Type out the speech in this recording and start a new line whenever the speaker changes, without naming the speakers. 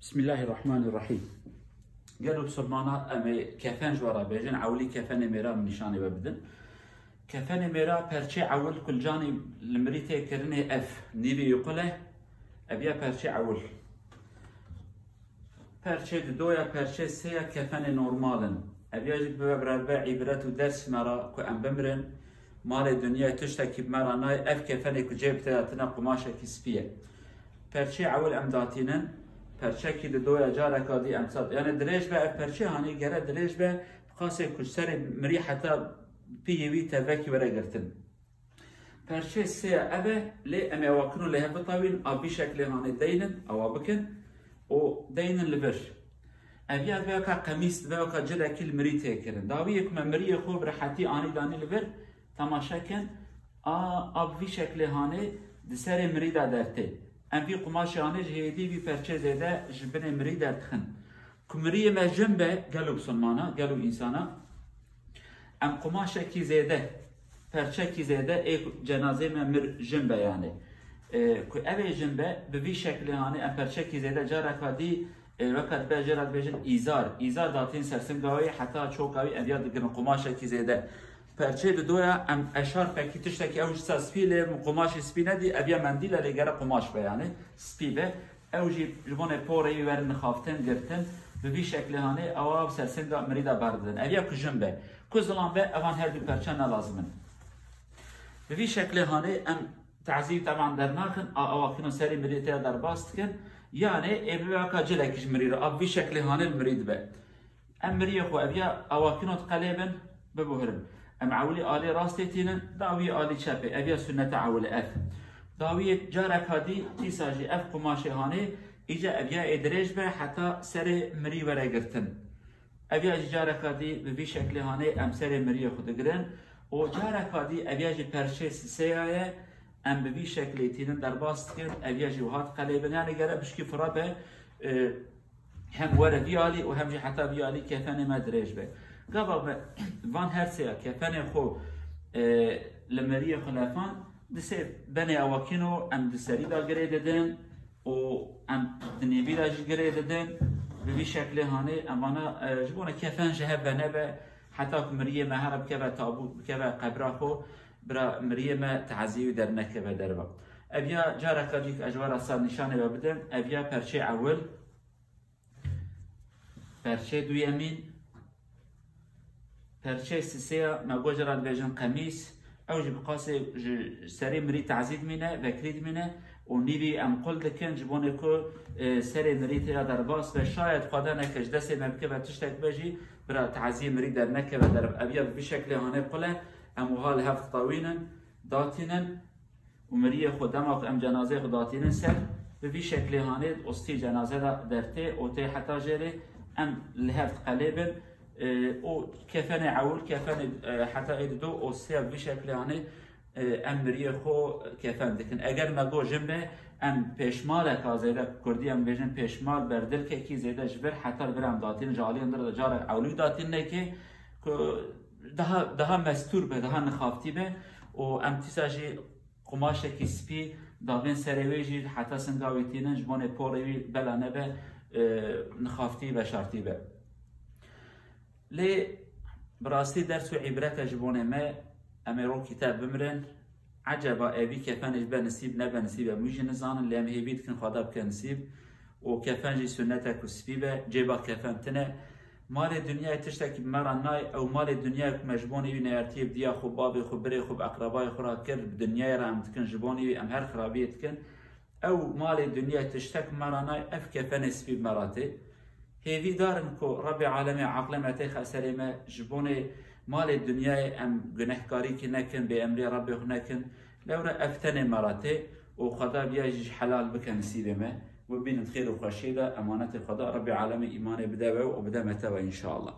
بسم الله الرحمن الرحيم. قالوا بسلمانا أمي كفن جوارا بيجن عولي كفن ميرا من نشاني ببدن كفن ميرا برشي عول كل جاني المريتي كرنه اف نيبي يقوله أبيا برشي عول برشي دويا برشي سيا كفن نورمالن أبيا جب ببربع عبرات ودرس مرا كو أم بمرن مال الدنيا تشتكي بمرا ناي اف كفن كو جيبتها قماشة كسبية برشي عول أمداتينن پرچکی دویا جاره کادی امساد یعنی دریج به پرچه هانی گره دریج به خاصه کشتر مری حتی پیوی تفکی وره گرتن پرچه سه اوه لی امی واکنو لی هفت طاوین آبی شکل هانی دینن او بکن و دینن لبر اویاد بیا که قمیس بیا که جده کل مری تکرن داوی یک مری خوب راحتی آنی دانی لبر تماشا کن آبی شکل هانی دسر مری دا درته ام في قماش يعني جهدي في فرشة زيادة جبنا مريدة تخن كمرية ما جنبه قالوا بسلمانا قالوا إنسانا ام قماشة كي زيادة فرشة كي زيادة اي جنازة ما مر جنبه يعني كو أبي جنبه بفي شكل يعني ام فرشة كي زيادة جارك هادي وقت بجرد بيجن إيزار داتين سرسم قوي حتى شوك قوي أبيض دقن قماشة كي زيادة پرچه دویا ام اشار پکی تشتکی اوج سپیله قماش سپی ندی ابیا مندیل لگره قماش بیانه سپی به اوجی جبونه پوری ورن خافتن گرتن به بی شکل هانه اواب سرسنگ مریدا بردن ابیا کجن به کزلان به اوان هر دو پرچه نلازمن به بی شکل هانه ام تعذیب طبعا در ناخن اواکنو سری مریدا در باست کن یعنی ابیا کا جلکش مرید اب بی شکل هانه المرید به ام مرید خو ابیا اواکنو قلبن ببهرن ام عولي آلي راستيتين داوي آلي شابه ابيا سنة عولي اف داوي جارك هادي تيساجي اف قماشي هاني اجا ابيا ادريج به حتى سر مري ورا گرتن ابيا جارك هادي ببي شكل هاني ام سر مري خود گرن و جارك هادي ابيا جي پرشي سيايه ام ببي شكل تين در باست كن ابيا جي وهات قليبن يعني قال بشكي فرابه هم ورا بيالي وهم جي حتى بيالي كفن ما دريج به قبل وان هرسيا كفن خو لمريه خلافان دسه بني اواكينو ام دسري دا جريددن و ام دنيبي دا جريددن ببي شكل هاني امانا جبونا كفن جهب بنبه حتى مريه ما هرب كبا تابوت كبا قبره خو برا مريه ما تعزيو در نكبه دربا ابيا جارك ديك اجوار اصلا نشانه ببدن ابيا پرچه اول پرچه دو يمين پرچه سيسيا ما جراد بيجن قميص او جب قاسي سري مري تعزيد منه وكريد منه ونيبي ام قل دكن جبونه كو سري مري تيا در باس و شاید قادر نكش دسي ممكبه تشتك بجي برا تعزيد مري در نكبه در ابيض بشكل هانه قله ام وهال هفت طاوينن داتينن ومري خدمك ام جنازه خداتينن سر بشكل هانه استی جنازه درته او تي حتى جري ام لهفت قليبن او كفن عول كفن حتى يدو او سيف بشكل يعني امريه خو كفن دكن اگر ما جو جنبه ام پیشمال کازیده کردی ام بجن پیشمال بردل که کی زیده جبر حتى برام داتین جالی اندر جار عولی داتین نه که daha مستور به daha نخافتی به و ام تیساجی قماش کی سپی داوین سرویجی حتى سنگاویتینن جبون پوری بلانه به نخافتی به شرطی به لي براستي درس عبرة جبونه ما أمرو كتاب بمرن عجبا أبي كفان جبا نسيب نبا نسيب مش نزان اللي أم هيبيت كن خداب كنسيب وكفان جي سنتك وسبيبة جيبا كفان تنا مال الدنيا تشتكي بمرة ناي أو مال الدنيا مجبوني بنيارتيب ديا خو بابي خو بري خو أقرباي خو راكر بدنيا رام تكن جبوني أم هر خرابية تكن أو مال الدنيا تشتك مرة ناي أف كفان سبيب مراتي هذي دارن كو ربي عالمي عقل ما تيخ سليمة جبوني مال الدنيا ام جنحكاري كنكن بأمر ربي هناكن لو أفتن مراتي وخدا بيجي حلال بكن سيدمه وبين الخير وخشيدة أمانة الخدا ربي عالمي إيماني بدأ وبدأ متى إن شاء الله.